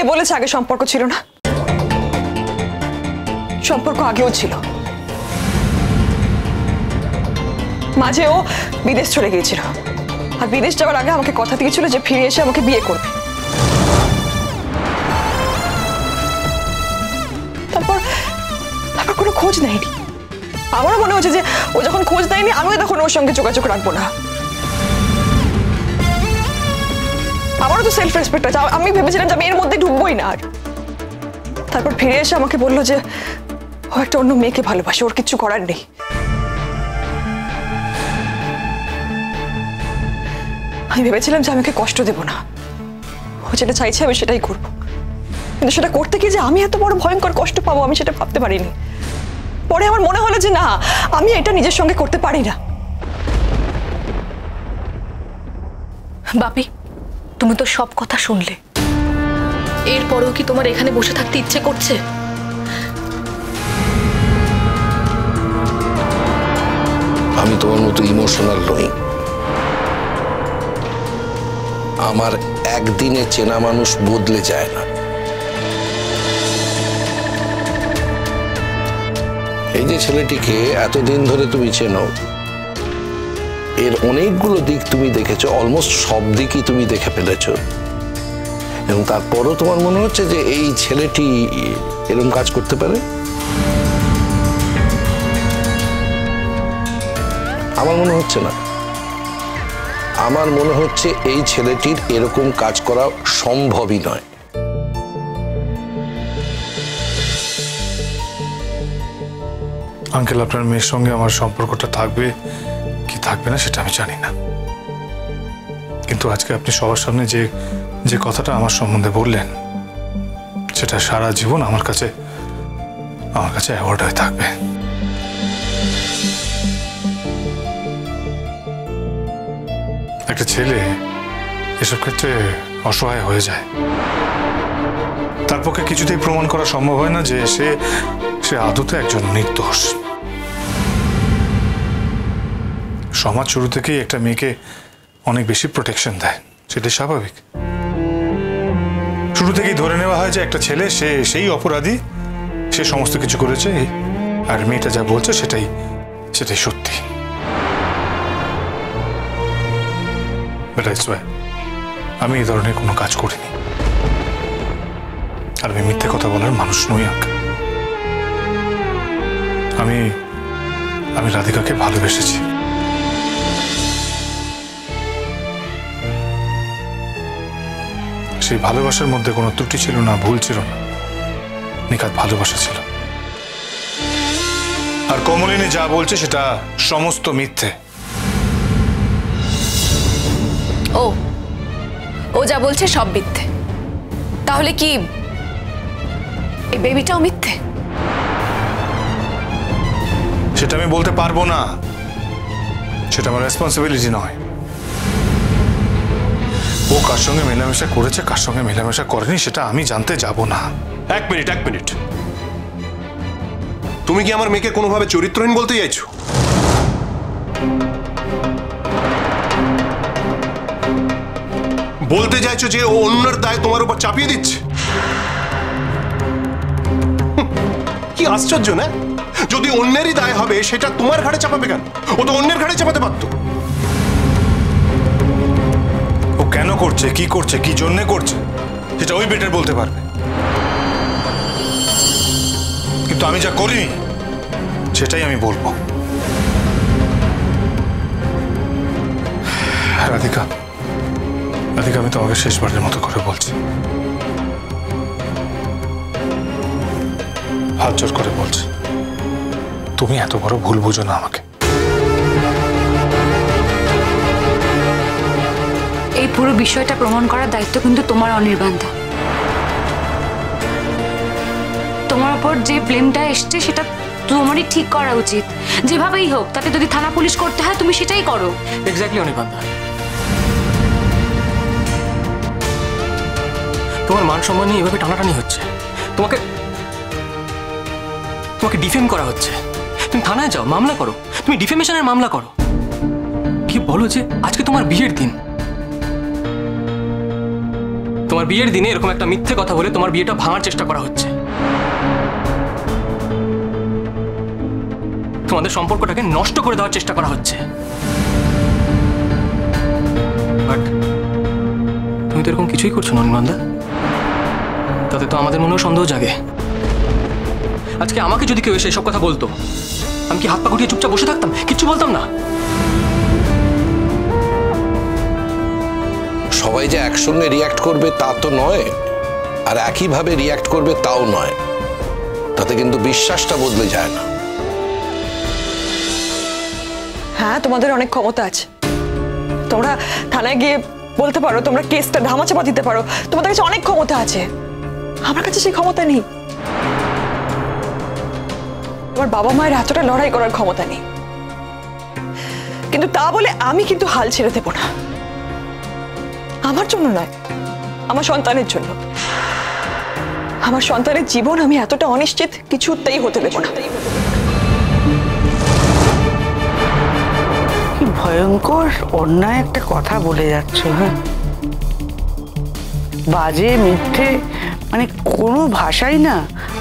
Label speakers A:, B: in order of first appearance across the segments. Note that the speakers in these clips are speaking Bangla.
A: এ বলেছে আগে সম্পর্ক ছিল না, সম্পর্ক আগেও ছিল। মাঝে ও বিদেশ চলে গিয়েছিল, আর বিদেশ যাওয়ার আগে আমাকে কথা দিয়েছিল যে ফিরে এসে আমাকে বিয়ে করবে। তারপর কোনো খোঁজ নেয়নি। আমারও মনে হচ্ছে যে ও যখন খোঁজ নেয়নি আমিও তখন ওর সঙ্গে যোগাযোগ রাখবো না। আমারও তো সেলফ রেসপেক্ট আছে, আমি ভেবেছিলাম যে আমি এর মধ্যে ঢুকবোই না। আর তারপর ফিরে এসে আমাকে বললো যে ও একটা অন্য মেয়েকে ভালোবাসে, ওর কিচ্ছু করার নেই। আমি ভেবেছিলাম যে আমি ওকে কষ্ট দেব না, ও যেটা চাইছে আমি সেটাই করবো, কিন্তু সেটা করতে গিয়ে যে আমি এত বড় ভয়ঙ্কর কষ্ট পাবো আমি সেটা ভাবতে পারিনি। পরে আমার মনে হলো যে না, আমি এটা নিজের সঙ্গে করতে পারি না।
B: বাপি, তুমি তো সব কথা শুনলে, এরপরেও কি তোমার এখানে বসে থাকতে ইচ্ছে করছে?
C: আমি তোমার মতো ইমোশনাল নই। আমার একদিনে চেনা মানুষ বদলে যায় না। এই যে ছেলেটিকে এতদিন ধরে তুমি চেনো, এর অনেকগুলো দিক তুমি দেখেছো, অলমোস্ট সব দিকই তুমি দেখে ফেলেছো, এবং তারপরও তোমার মনে হচ্ছে যে এই ছেলেটি এরকম কাজ করতে পারে? আমার মনে হচ্ছে না। আমার মনে হচ্ছে এই ছেলেটির এরকম কাজ করা সম্ভবই নয়।
D: আঙ্কেল, আপনার মেয়ের সঙ্গে আমার সম্পর্কটা থাকবে কি থাকবে না সেটা আমি জানি না, কিন্তু আজকে আপনি সবার সামনে যে কথাটা আমার সম্বন্ধে বললেন সেটা সারা জীবন আমার কাছে অ্যাওয়ার্ড হয়ে থাকবে। একটা ছেলে এসব ক্ষেত্রে অসহায় হয়ে যায়, তার পক্ষে কিছুতেই প্রমাণ করা সম্ভব হয় না যে সে আদতে একজন নির্দোষ। সমাজ শুরু থেকেই একটা মেয়েকে অনেক বেশি প্রোটেকশন দেয়, সেটাই স্বাভাবিক। শুরু থেকেই ধরে নেওয়া হয় যে একটা ছেলে সেই অপরাধী, সে সমস্ত কিছু করেছে, আর মেয়েটা যা বলছে সেটাই সত্যি। আমি এই ধরনের কোনো কাজ করিনি, আর আমি মিথ্যে কথা বলার মানুষ নই আঙ্কেল। আমি রাধিকাকে ভালোবেসেছি। সেই ভালোবাসার মধ্যে কোনো ত্রুটি ছিল না, ভুল ছিল না, নিখাত ভালোবাসা ছিল। আর কমলিনী যা বলছে সেটা সমস্ত মিথ্যে।
B: ও যা বলছে সব মিথ্যে। তাহলে কি এই বেবিটাও মিথ্যে?
D: সেটা আমি বলতে পারবো না, সেটা আমার রেসপন্সিবিলিটি নয়। ও কার সঙ্গে মেলামেশা করেছে, কার সঙ্গে মেলামেশা করেনি সেটা আমি জানতে যাব না।
E: এক মিনিট, তুমি কি আমার মেয়েকে কোনোভাবে চরিত্রহীন বলতে চাইছো? বলতে চাইছো যে ও অন্যের দায় তোমার উপর চাপিয়ে দিচ্ছে? কি আশ্চর্য না? যদি অন্যেরই দায় হবে সেটা তোমার ঘাড়ে চাপাবে কেন? ও তো অন্যের ঘাড়ে চাপাতে পারতো।
D: ও কেন করছে, কি করছে, কি জন্যে করছে সেটা ওই বেটার বলতে পারবে, কিন্তু আমি যা করিনি সেটাই আমি বলবো। রাধিকা, আমি তোমাকে শেষবারের মতো করে বলছি, হাত জোর করে বলছি, তুমি এত বড় ভুল বুঝো না আমাকে।
F: এই পুরো বিষয়টা প্রমাণ করার দায়িত্ব কিন্তু তোমার, অনির্বাণদা। তোমার উপর যে ব্লেমটা এসছে সেটা তোমারই ঠিক করা উচিত, যেভাবেই হোক। তাতে যদি থানা পুলিশ করতে হয় তুমি সেটাই করো।
G: এক্স্যাক্টলি অনির্বাণদা, তোমার মান সম্মান নিয়ে এভাবে টানাটানি হচ্ছে, তোমাকে ডিফেম করা হচ্ছে। তুমি থানায় যাও, মামলা করো, তুমি ডিফেমেশনের মামলা করো। কি বলো যে আজকে তোমার বিয়ের দিন, তোমার বিয়ের দিনে এরকম একটা মিথ্যে কথা বলে তোমার বিয়েটা ভাঙার চেষ্টা করা হচ্ছে। তোমাদের সম্পর্কটাকে নষ্ট করে দেওয়ার চেষ্টা করা হচ্ছে। বাট তুমি তো এরকম কিছুই করছো না অনির্বাণদা। তাতে তো আমাদের মনেও সন্দেহ জাগে। আজকে আমাকে যদি কেউ এসে এসব কথা বলতো, আমি কি হাত পা গুটিয়ে চুপচাপ বসে থাকতাম? কিচ্ছু বলতাম না।
C: সবাই যে একসঙ্গে রিয়াক্ট করবে তা তো নয়, আর একইভাবে রিয়াক্ট করবে তাও নয়। তাতে কিন্তু বিশ্বাসটা বদলে যায় না।
A: হ্যাঁ, তোমাদের অনেক ক্ষমতা আছে। তোমরা থানায় গিয়ে বলতে পারো, তোমরা কেসটা ধামাচাপা দিতে পারো, তোমাদের কাছে অনেক ক্ষমতা আছে। আমার কাছে সেই ক্ষমতা নেই। আমার বাবা মায়ের এতটা লড়াই করার ক্ষমতা নেই। কিন্তু তা বলে আমি কিন্তু হাল ছেড়ে দেব না। আমার জন্য নয়, আমার সন্তানের জন্য। আমার সন্তানের জীবন আমি এতটা অনিশ্চিত কিছুতেই হতে দেব না।
H: কি ভয়ঙ্কর অন্যায় একটা কথা বলে যাচ্ছ। হ্যাঁ, বাজে মিথ্যে, মানে কোনো ভাষাই না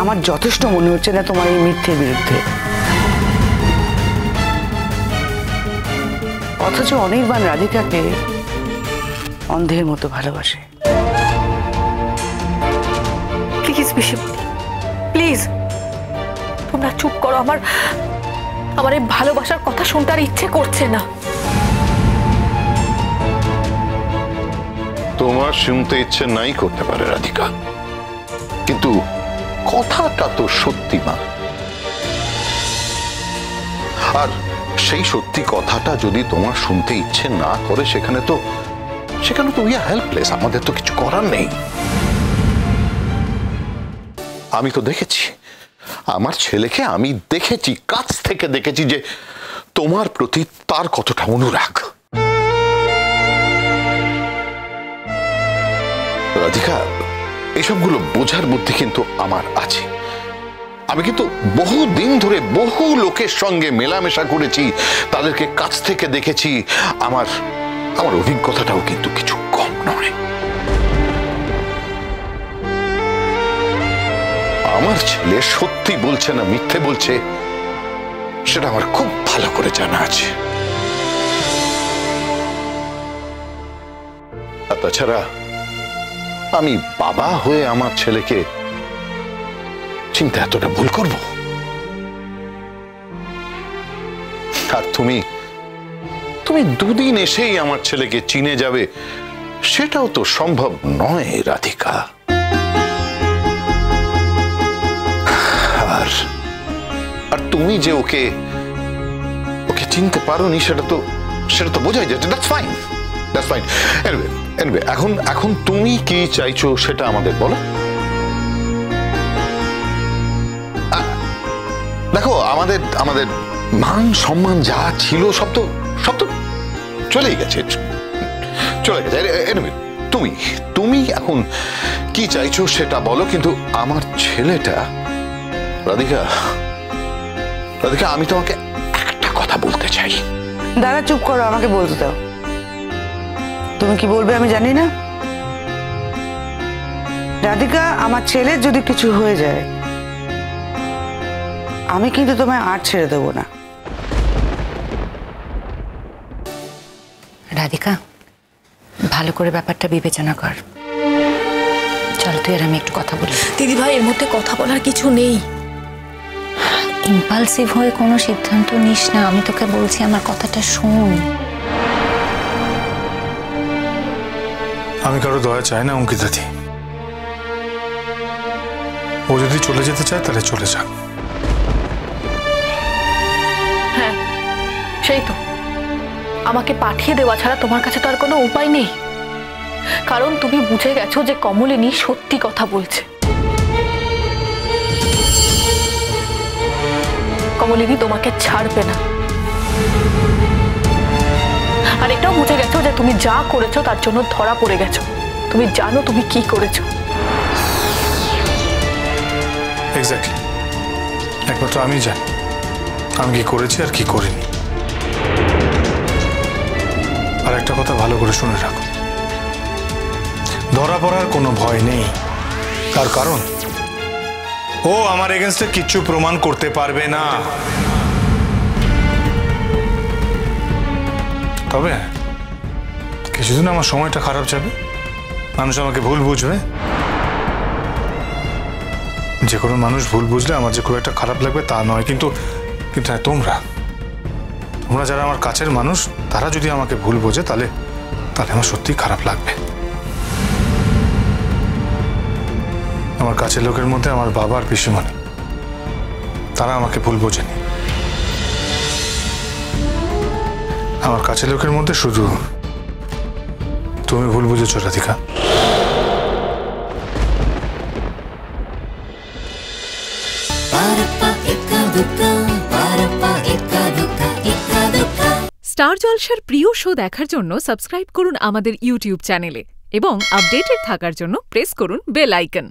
H: আমার যথেষ্ট মনে হচ্ছে না তোমার এই মিথ্যের বিরুদ্ধে। অথচ অনির্বাণ রাধিকাকে অন্ধের মতো ভালোবাসে।
B: প্লিজ পিসিমণি, প্লিজ তোমরা চুপ করো। আমার এই ভালোবাসার কথা শুনতে আর ইচ্ছে করছে না।
I: তোমার শুনতে ইচ্ছে নাই করতে পারে রাধিকা, কিন্তু কথাটা তো সত্যি মা। আর সেই সত্যি কথাটা যদি তোমার শুনতে ইচ্ছে না করে, সেখানে তো উই আর হেল্পলেস। আমাদের তো কিছু করার নেই। আমি তো দেখেছি, আমার ছেলেকে আমি দেখেছি, কাছ থেকে দেখেছি যে তোমার প্রতি তার কতটা অনুরাগ। রাধিকা, এসবগুলো বোঝার বুদ্ধি কিন্তু আমার আছে। আমি কিন্তু বহু দিন ধরে বহু লোকের সঙ্গে মেলামেশা করেছি, তাদেরকে কাছ থেকে দেখেছি। আমার অভিজ্ঞতাটাও কিন্তু কিছু কম নয়। আমার ছেলে সত্যি বলছে না মিথ্যে বলছে, সেটা আমার খুব ভালো করে জানা আছে। আর তাছাড়া আমি বাবা হয়ে আমার ছেলেকে চিন্তা এতটা ভুল করব? আর তুমি দুদিন এসেই আমার ছেলেকে চিনে যাবে, সেটাও তো সম্ভব নয় রাধিকা। আর তুমি যে ওকে চিনতে পারোনি, সেটা তো বোঝাই যাচ্ছে। That's fine. এনিওয়ে, এখন তুমি কি চাইছো সেটা আমাদের বলো। দেখো, আমাদের মান সম্মান যা ছিল সব তো চলেই গেছে। এনিওয়ে, তুমি এখন কি চাইছো সেটা বলো। কিন্তু আমার ছেলেটা, রাধিকা, আমি তোমাকে একটা কথা বলতে চাই।
H: দাদা চুপ করো, আমাকে বলতে দাও। তুমি কি বলবে আমি জানি না। রাধিকা, আমার ছেলের যদি কিছু হয়ে যায়, আমি কিন্তু তোমায় আর ছেড়ে দেবো না।
F: রাধিকা, ভালো করে ব্যাপারটা বিবেচনা কর। চল, তুই আর আমি একটু কথা বলি।
B: দিদি ভাই, এর মধ্যে কথা বলার কিছু নেই।
F: ইম্পালসিভ হয়ে কোনো সিদ্ধান্ত নিস না। আমি তোকে বলছি, আমার কথাটা শোন।
D: আমি কারো দয়া চাই না অঙ্কিতা দি। ও যদি চলে যেতে চায় তাহলে চলে যাক।
B: হ্যাঁ, সেই তো। আমাকে পাঠিয়ে দেওয়া ছাড়া তোমার কাছে তো আর কোনো উপায় নেই। কারণ তুমি বুঝে গেছো যে কমলিনী সত্যি কথা বলছে। কমলিনী তোমাকে ছাড়বে না। আর এটাও বুঝে গেছো যে তুমি যা করেছো তার জন্য ধরা পড়ে গেছো। তুমি জানো তুমি কি করেছো।
D: এক্স্যাক্টলি, একমাত্র আমি জানি আমি কি করেছি আর কি করিনি। আর একটা কথা ভালো করে শুনে রাখো, ধরা পড়ার কোনো ভয় নেই। তার কারণ ও আমার এগেনস্টে কিচ্ছু প্রমাণ করতে পারবে না। তবে কিছুদিন আমার সময়টা খারাপ যাবে, মানুষ আমাকে ভুল বুঝবে। যে কোনো মানুষ ভুল বুঝলে আমার যে খুব একটা খারাপ লাগবে তা নয়, কিন্তু হ্যাঁ, তোমরা যারা আমার কাছের মানুষ তারা যদি আমাকে ভুল বোঝে তাহলে আমার সত্যিই খারাপ লাগবে। আমার কাছের লোকের মধ্যে আমার বাবা আর পিসিমণি, তারা আমাকে ভুল বোঝেনি। আমার কাছের লোকের মধ্যে শুধু তুমি ভুল বুঝেছো রাধিকা।
J: স্টার জলসার প্রিয় শো দেখার জন্য সাবস্ক্রাইব করুন আমাদের ইউটিউব চ্যানেলে এবং আপডেটেড থাকার জন্য প্রেস করুন বেল আইকন।